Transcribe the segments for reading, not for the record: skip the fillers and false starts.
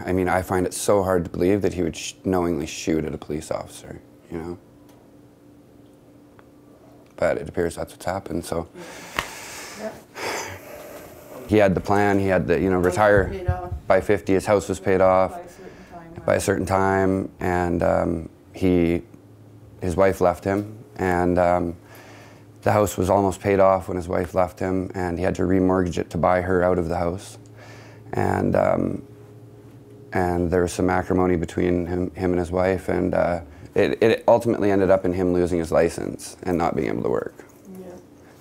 I mean, I find it so hard to believe that he would knowingly shoot at a police officer, you know? But it appears that's what's happened, so. Yeah. He had the plan, he had the, you know, retire by 50, his house was paid off by a certain time, and his wife left him, and the house was almost paid off when his wife left him, and he had to remortgage it to buy her out of the house. And there was some acrimony between him and his wife, and it ultimately ended up in him losing his license and not being able to work. Yeah.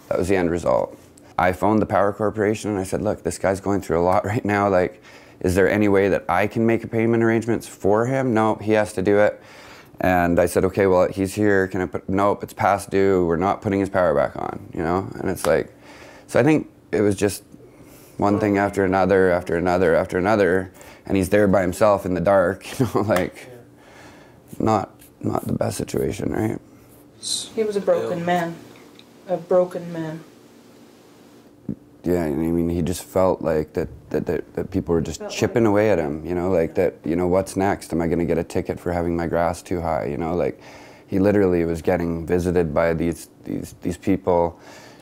That was the end result. I phoned the power corporation and I said, look, this guy's going through a lot right now. Like, is there any way that I can make a payment arrangements for him? No, he has to do it. And I said, okay, well, he's here. Can I put, nope, it's past due. We're not putting his power back on, you know? And it's like, so I think it was just one thing after another, after another, after another. And he's there by himself in the dark, you know, like, not the best situation, right? He was a broken man. A broken man. Yeah, I mean, he just felt like that people were just chipping away at him, you know, like that, you know, what's next? Am I going to get a ticket for having my grass too high, you know? Like, he literally was getting visited by these people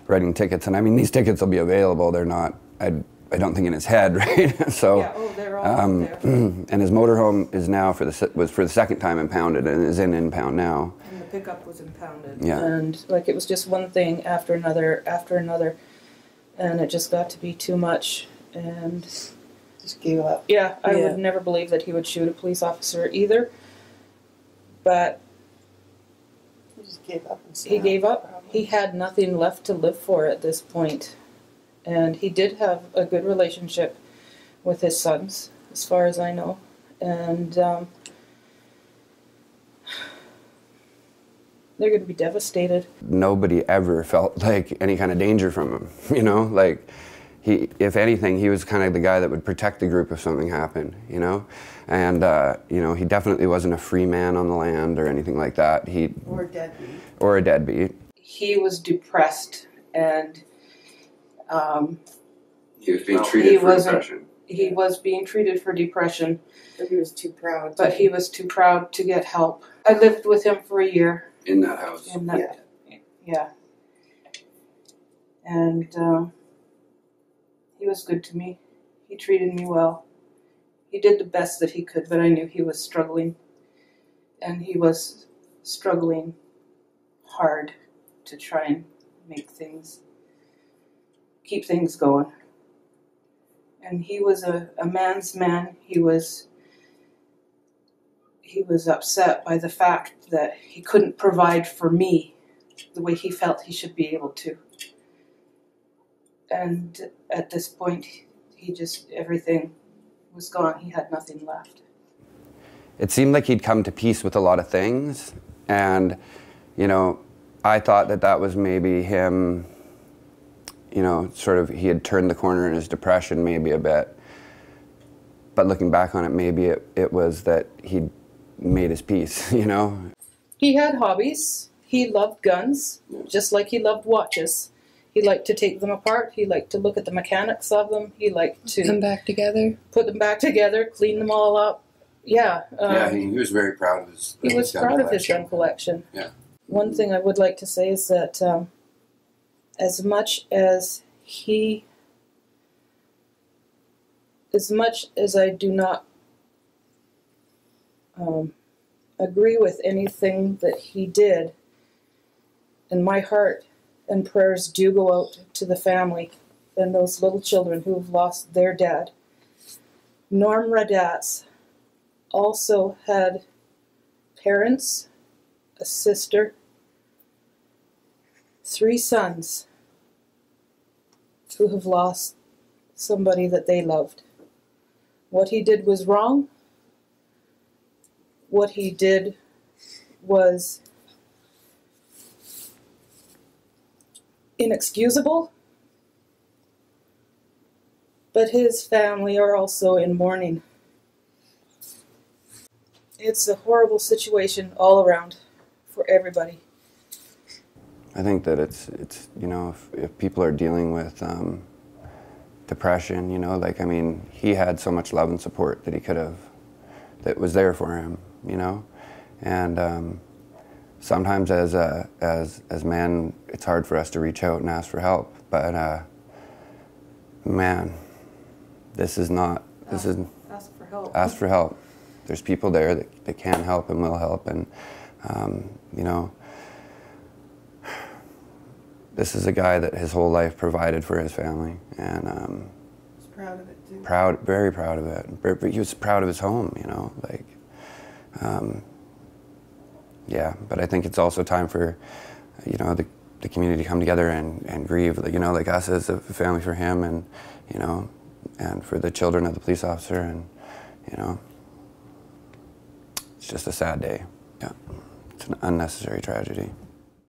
writing tickets. And I mean, these tickets will be available. They're not, I don't think in his head, right? So, yeah, they're all out there. And his motorhome is now was for the second time impounded and is in impound now. And the pickup was impounded. Yeah. And like, it was just one thing after another, and it just got to be too much, and just gave up. Yeah, I would never believe that he would shoot a police officer either, but he just gave up. He gave up. He had nothing left to live for at this point. And he did have a good relationship with his sons, as far as I know. And they're going to be devastated. Nobody ever felt like any kind of danger from him, you know? Like, if anything, he was kind of the guy that would protect the group if something happened, you know? And, you know, he definitely wasn't a free man on the land or anything like that. Or a deadbeat. Or a deadbeat. He was depressed, and he was being treated for depression. He was being treated for depression. But he was too proud. But he was too proud to get help. I lived with him for a year. In that house. Yeah. And he was good to me. He treated me well. He did the best that he could, but I knew he was struggling. And he was struggling hard to try and keep things going. And he was a man's man. He was upset by the fact that he couldn't provide for me the way he felt he should be able to. And at this point, everything was gone. He had nothing left. It seemed like he'd come to peace with a lot of things. And, you know, I thought that was maybe him, you know, sort of, he had turned the corner in his depression maybe a bit. But looking back on it, maybe it was that he'd made his peace, you know? He had hobbies. He loved guns, just like he loved watches. He liked to take them apart. He liked to look at the mechanics of them. He liked to put them back together, clean them all up. Yeah. He was very proud of his gun collection. He was proud of his gun collection. Yeah. One thing I would like to say is that as much as I do not agree with anything that he did, and my heart and prayers do go out to the family and those little children who have lost their dad. Norman Raddatz also had parents, a sister, 3 sons who have lost somebody that they loved. What he did was wrong. What he did was inexcusable. But his family are also in mourning. It's a horrible situation all around for everybody. I think that it's you know, if people are dealing with depression, you know, like, I mean, he had so much love and support that he could have, that was there for him, you know, and sometimes as men, it's hard for us to reach out and ask for help, but man, this is not, this is, Ask for help. ask for help. There's people there that can help and will help, and you know, this is a guy that his whole life provided for his family, and He's proud of it too. proud, very proud of it. But he was proud of his home, you know, like, yeah. But I think it's also time for, you know, the community to come together and grieve, you know, like us as a family for him, and you know, and for the children of the police officer, and you know, it's just a sad day. Yeah, it's an unnecessary tragedy.